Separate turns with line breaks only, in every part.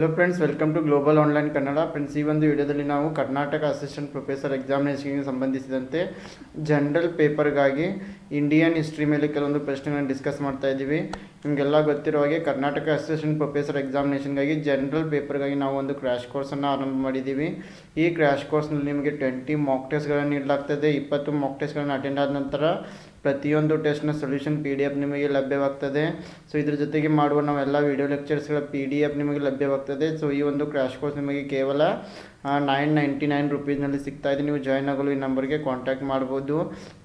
Hello friends, welcome to global online Kannada. Friends, ಈ ಒಂದು ವಿಡಿಯೋದಲ್ಲಿ ನಾವು ಕರ್ನಾಟಕ ಅಸಿಸ್ಟೆಂಟ್ ಪ್ರೊಫೆಸರ್ ಎಕ್ಸಾಮಿನೇಷನ್ಗೆ ಸಂಬಂಧಿಸಿದಂತೆ ಜನರಲ್ ಪೇಪರ್ಗಾಗಿ ಇಂಡಿಯನ್ ಹಿಸ್ಟ್ರಿ ಮೇಲೆ ಕೆಲವೊಂದು ಪ್ರಶ್ನೆಗಳನ್ನು ಡಿಸ್ಕಸ್ ಮಾಡ್ತಾ ಇದ್ದೀವಿ. ನಿಮಗೆಲ್ಲ ಗೊತ್ತಿರೋ ಹಾಗೆ ಕರ್ನಾಟಕ ಅಸಿಸ್ಟೆಂಟ್ ಪ್ರೊಫೆಸರ್ ಎಕ್ಸಾಮಿನೇಷನ್ಗಾಗಿ ಜನರಲ್ ಪೇಪರ್ಗಾಗಿ ನಾವು ಒಂದು ಕ್ರ್ಯಾಶ್ ಕೋರ್ಸನ್ನು ಆರಂಭ ಮಾಡಿದ್ದೀವಿ. ಈ ಕ್ರ್ಯಾಶ್ ಕೋರ್ಸ್ನಲ್ಲಿ ನಿಮಗೆ 20 ಮಾಕ್ ಟೆಸ್ಟ್ಗಳನ್ನು ನೀಡಲಾಗ್ತದೆ. 20 ಮಾಕ್ ಟೆಸ್ಟ್ಗಳನ್ನು ಅಟೆಂಡ್ ಆದ ನಂತರ ಪ್ರತಿಯೊಂದು ಟೆಸ್ಟ್ನ ಸೊಲ್ಯೂಷನ್ PDF ನಿಮಗೆ ಲಭ್ಯವಾಗ್ತದೆ. ಸೊ ಇದ್ರ ಜೊತೆಗೆ ಮಾಡುವ ನಾವೆಲ್ಲ ವಿಡಿಯೋ ಲೆಕ್ಚರ್ಸ್ಗಳ PDF ನಿಮಗೆ ಲಭ್ಯವಾಗ್ತದೆ. ಸೊ ಈ ಒಂದು ಕ್ರ್ಯಾಶ್ ಕೋರ್ಸ್ ನಿಮಗೆ ಕೇವಲ 999 ರುಪೀಸ್ನಲ್ಲಿ ಸಿಗ್ತಾ ಇದೆ. ನೀವು ಜಾಯ್ನ್ ಆಗಲು ಈ ನಂಬರ್ಗೆ ಕಾಂಟ್ಯಾಕ್ಟ್ ಮಾಡ್ಬೋದು.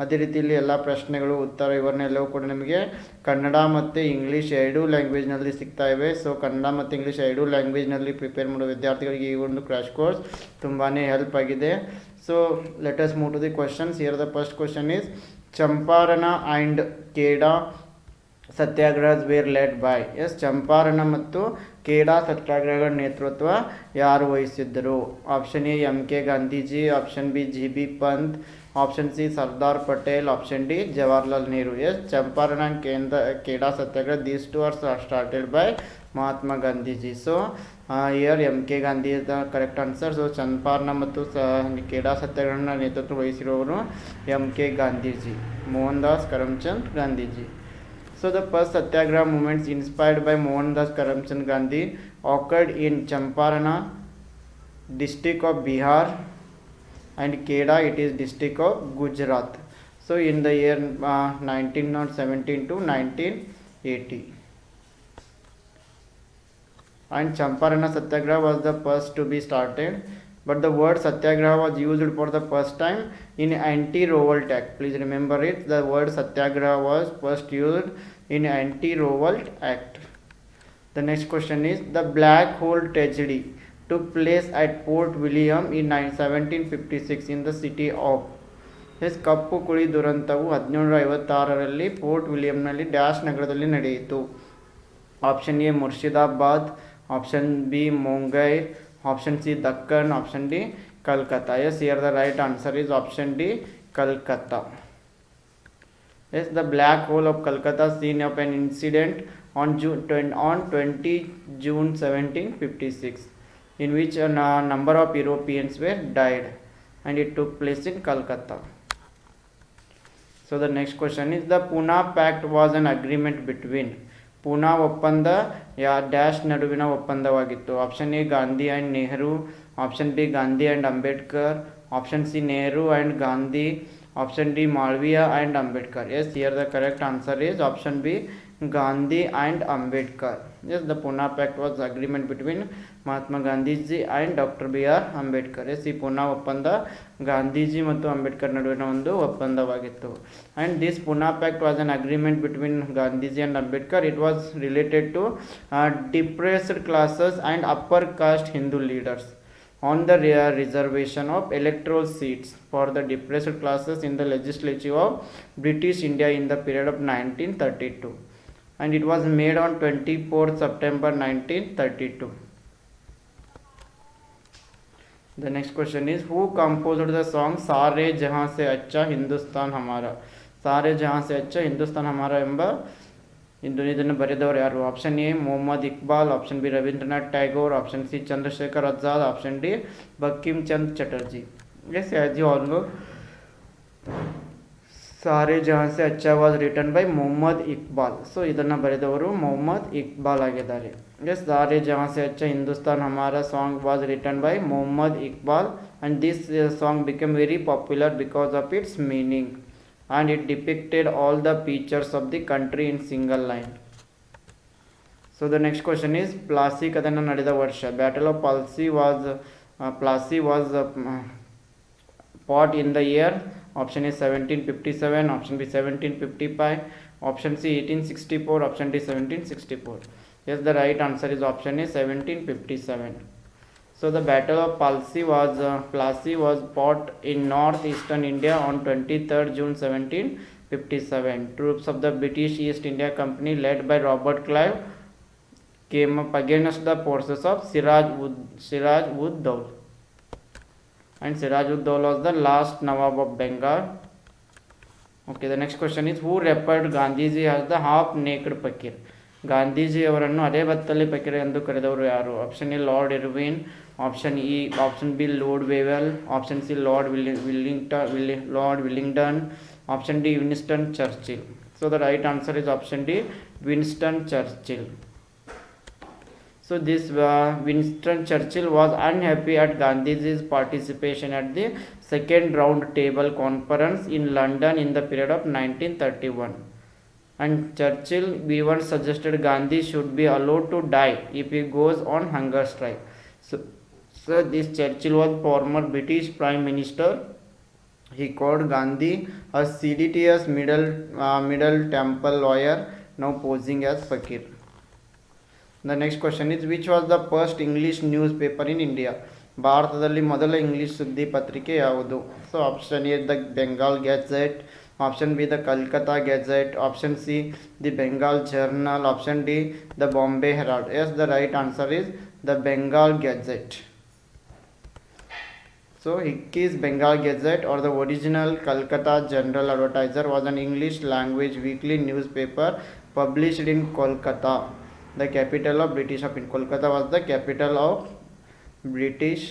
ಅದೇ ರೀತಿಯಲ್ಲಿ ಎಲ್ಲ ಪ್ರಶ್ನೆಗಳು, ಉತ್ತರ, ವಿವರಣೆಲ್ಲವೂ ಕೂಡ ನಿಮಗೆ ಕನ್ನಡ ಮತ್ತು ಇಂಗ್ಲೀಷ್ ಎರಡೂ ಲ್ಯಾಂಗ್ವೇಜ್ನಲ್ಲಿ ಸಿಗ್ತಾ ಇವೆ. ಸೊ ಕನ್ನಡ ಮತ್ತು ಇಂಗ್ಲೀಷ್ ಎರಡೂ ಲ್ಯಾಂಗ್ವೇಜ್ನಲ್ಲಿ ಪ್ರಿಪೇರ್ ಮಾಡೋ ವಿದ್ಯಾರ್ಥಿಗಳಿಗೆ ಈ ಒಂದು ಕ್ರ್ಯಾಶ್ ಕೋರ್ಸ್ ತುಂಬಾ ಹೆಲ್ಪ್ ಆಗಿದೆ. So let us move to the questions. Here the first question is Champaran and Kheda satyagrahas were led by. Champaran ಮತ್ತು ಖೇಡಾ ಸತ್ಯಾಗ್ರಹಗಳ ನೇತೃತ್ವ ಯಾರು ವಹಿಸಿದ್ದರು? Option A MK Gandhiji, option B GB Pant, option C Sardar Patel, option D Jawaharlal Nehru. Champaran and Kheda satyagraha, these two are started by Mahatma Gandhiji. So here MK Gandhi is the correct answer. So Champaran ಮತ್ತು ಖೇಡಾ ಸತ್ಯಾಗ್ರಹನ ನೇತೃತ್ವ ವಹಿಸಿರುವವರು MK Gandhiji, Mohan Das Karamchand Gandhiji. So the first satyagraha movements inspired by Mohandas Karamchand Gandhi occurred in Champarana, district of Bihar, and Kheda, it is district of Gujarat. So in the year 1917 to 1980. And Champarana Satyagraha was the first to be started, but the word Satyagraha was used for the first time in Anti-Revolt Act. Please remember it. The word Satyagraha was first used in Anti-Revolt Act. The next question is, the Black Hole tragedy took place at Port William in 1756 in the city of. ಕಪ್ಪು ಕುಳಿ ದುರಂತವು 1756ರಲ್ಲಿ Fort ವಿಲಿಯಂನಲ್ಲಿ dash ನಗರದಲ್ಲಿ ನಡೆಯಿತು. Option A Murshidabad, option B ಮುಂಗೈ, option C Deccan, option D Calcutta. Here the right answer is option D, Calcutta. The black hole of Calcutta scene of an incident on 20 June 1756 in which a number of Europeans were died, and it took place in Calcutta. So the next question is, the Pune Pact was an agreement between. Poona ಒಪ್ಪಂದ dash ನಡುವಿನ ಒಪ್ಪಂದವಾಗಿತ್ತು. Option A Gandhi and Nehru, option B Gandhi and Ambedkar, option C Nehru and Gandhi, option D Malviya and Ambedkar. Here the correct answer is option B Gandhi and Ambedkar. the Pune Pact was agreement between Mahatma Gandhiji and doctor BR Ambedkar. ಈ ಪೂನಾ ಒಪ್ಪಂದ ಗಾಂಧೀಜಿ ಮತ್ತು ಅಂಬೇಡ್ಕರ್ ನಡುವಿನ ಒಂದು ಒಪ್ಪಂದವಾಗಿತ್ತು. And this Poona pact was an agreement between Gandhiji and Ambedkar. It was related to depressed classes and upper caste Hindu leaders on the reservation of electoral seats for the depressed classes in the legislature of British India in the period of 1932, and it was made on 24th September 1932. The next question is, who composed the song सारे जहां से अच्छा हिंदुस्तान हमारा? सारे जहां से अच्छा हिंदुस्तान हमारा ಎಂಬ ಇದನ್ನು ಬರೆದವರು ಯಾರು? Option A Mohammad Iqbal, option B Rabindranath Tagore, option C Chandrashekhar Azad, option D Bankim Chandra Chatterjee. As you all know, Saare Jahan Se Achha was written by Mohammad Iqbal. So ಇದನ್ನು ಬರೆದವರು ಮೊಹಮ್ಮದ್ ಇಕ್ಬಾಲ್ ಆಗಿದ್ದಾರೆ. Saare Jahan Se Achha Hindustan Hamara song was written by Mohammad Iqbal, and this song became very popular because of its meaning, and it depicted all the features of the country in single line. So the next question is, Plassey ಕದನ ನಡೆದ ವರ್ಷ? Battle of Plassey was fought in the year. Option is 1757, option B 1755, option C 1864, option D 1764. The right answer is option A 1757. So the Battle of Plassey was fought in northeastern India on 23rd June 1757. Troops of the British East India Company led by Robert Clive came up against the forces of Siraj-ud-Dowla. And Siraj-ud-Dowla was the last Nawab of Bengal. Okay, the next question is, who referred Gandhiji as the half-naked fakir? Gandhiji ಅವರನ್ನು ಅರೆಬತ್ತಲೆ ಫಕೀರ ಎಂದು ಕರೆದವರು ಯಾರು? Option A Lord Irwin, option E option B Lord Wavell, option C Lord Willingdon, option D Winston Churchill. So the right answer is option D Winston Churchill. So this Winston Churchill was unhappy at Gandhiji's participation at the second round table conference in London in the period of 1931. And Churchill even suggested Gandhi should be allowed to die if he goes on hunger strike. So this Churchill was former British Prime Minister. He called Gandhi a seditious middle temple lawyer, now posing as fakir. The next question is, which was the first English newspaper in India? ಭಾರತದಲ್ಲಿ ಮೊದಲ English ಸುದ್ದಿ ಪತ್ರಿಕೆ ಯಾವುದು? So option A the Bengal gazette, option B the Calcutta gazette, option C the Bengal journal, option D the Bombay herald. Yes, the right answer is the Bengal gazette. So Hickey's Bengal Gazette, or the original Calcutta General Advertiser, was an English language weekly newspaper published in Kolkata, the capital of British of India. Kolkata was the capital of British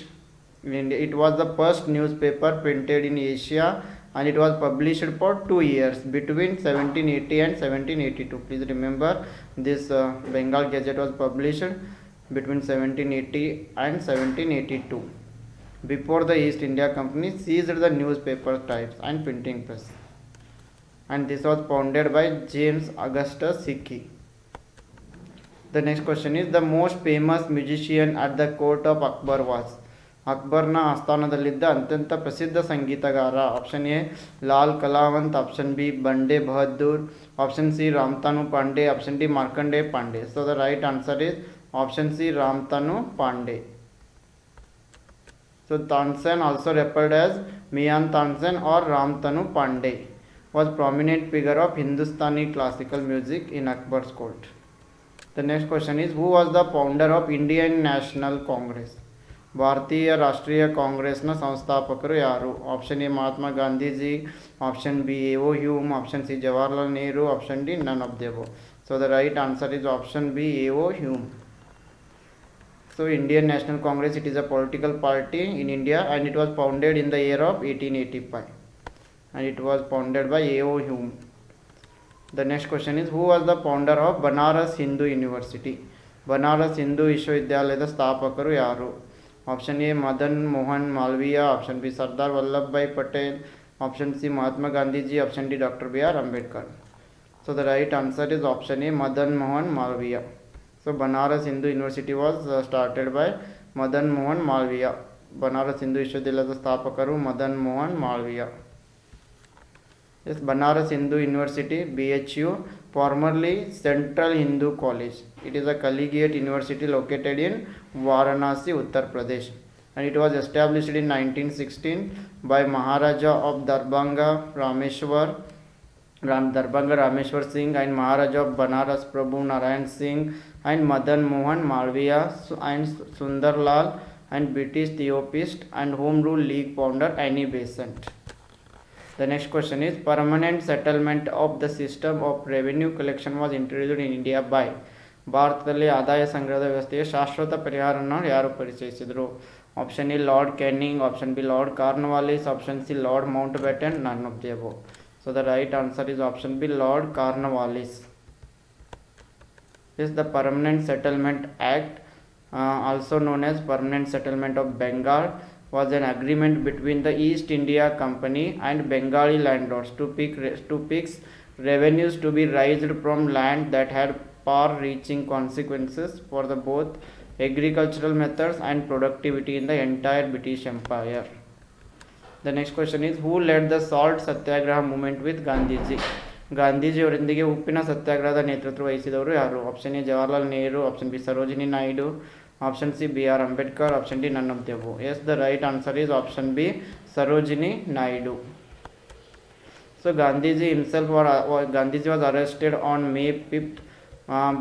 India. It was the first newspaper printed in Asia, and it was published for 2 years between 1780 and 1782. Please remember, this Bengal Gazette was published between 1780 and 1782, before the East India Company seized the newspaper types and printing press. And this was founded by James Augustus Hickey. The next question is, the most famous musician at the court of Akbar was? ಅಕ್ಬರ್ನ ಆಸ್ಥಾನದಲ್ಲಿದ್ದ ಅತ್ಯಂತ ಪ್ರಸಿದ್ಧ ಸಂಗೀತಗಾರ. Option A Lal Kalavant, option B Bande Bahadur, option C Ramtanu Pandey, option D Markande Pandey. So the right answer is option C Ramtanu Pandey. So Tansen, also referred as Mian Tansen or Ramtanu Pandey, was prominent figure of Hindustani classical music in Akbar's court. The next question is, who was the founder of Indian National Congress? ಭಾರತೀಯ ರಾಷ್ಟ್ರೀಯ ಕಾಂಗ್ರೆಸ್ನ ಸಂಸ್ಥಾಪಕರು ಯಾರು? Option A Mahatma Gandhiji, option B A O Hume, option C Jawaharlal Nehru, option D none of the above. So the right answer is option B A O Hume. So Indian National Congress, it is a political party in India, and it was founded in the year of 1885, and it was founded by A.O. Hume. The next question is, who was the founder of Banaras Hindu University? Banaras Hindu ವಿಶ್ವವಿದ್ಯಾಲಯದ ಸ್ಥಾಪಕರು ಯಾರು? Option A Madan Mohan Malviya, option B Sardar Vallabhbhai Patel, option C Mahatma Gandhiji, option D doctor B R Ambedkar. So the right answer is option A Madan Mohan Malviya. So Banaras Hindu University was started by Madan Mohan Malviya. Banaras Hindu ವಿಶ್ವವಿದ್ಯಾಲಯದ ಸ್ಥಾಪಕರು Madan Mohan Malviya. Yes, Banaras Hindu University, BHU, formerly Central Hindu College. It is a collegiate university located in Varanasi, Uttar Pradesh, and it was established in 1916 by Maharaja of Darbhanga Rameshwar Singh and Maharaja of Banaras Prabhu Narayan Singh and Madan Mohan Malviya and Sundarlal and British theosophist and Home Rule League founder Annie Besant. The next question is, permanent settlement of the system of revenue collection was introduced in India by? ಭಾರತದಲ್ಲಿ ಆದಾಯ ಸಂಗ್ರಹದ ವ್ಯವಸ್ಥೆಯ ಶಾಶ್ವತ ಪರಿಹಾರವನ್ನು ಯಾರು ಪರಿಚಯಿಸಿದರು? Option A lord canning, option B lord Cornwallis, option C lord Mount baton, ನನ್ of the above. So the right answer is option B, Lord Cornwallis. This is the Permanent Settlement Act, also known as Permanent Settlement of Bengal, was an agreement between the East India Company and Bengali landlords to fix revenues to be raised from land that had far-reaching consequences for the both agricultural methods and productivity in the entire British Empire. The next question is, who led the Salt Satyagraha movement with Gandhiji? ಗಾಂಧೀಜಿಯವರೊಂದಿಗೆ ಉಪ್ಪಿನ ಸತ್ಯಾಗ್ರಹದ ನೇತೃತ್ವ ವಹಿಸಿದವರು ಯಾರು? Option A Jawaharlal Nehru, option B Sarojini Naidu, option C B R Ambedkar, option D none of the above. Yes, the right answer is option B Sarojini Naidu. So Gandhiji was arrested on May 5th,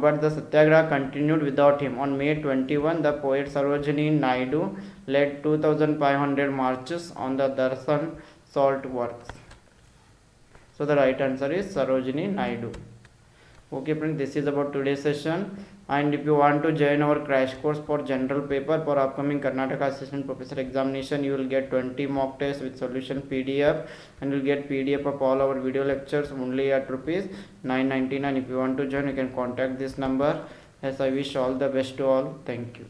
but the satyagraha continued without him. On May 21, the poet Sarojini Naidu led 2,500 marches on the Darshan salt works. So the right answer is Sarojini Naidu. Okay friends, this is about today's session. And if you want to join our crash course for general paper for upcoming Karnataka Assistant Professor examination, you will get 20 mock tests with solution PDF, and you will get PDF of all our video lectures only at rupees 999. If you want to join, you can contact this number. As I wish all the best to all. Thank you.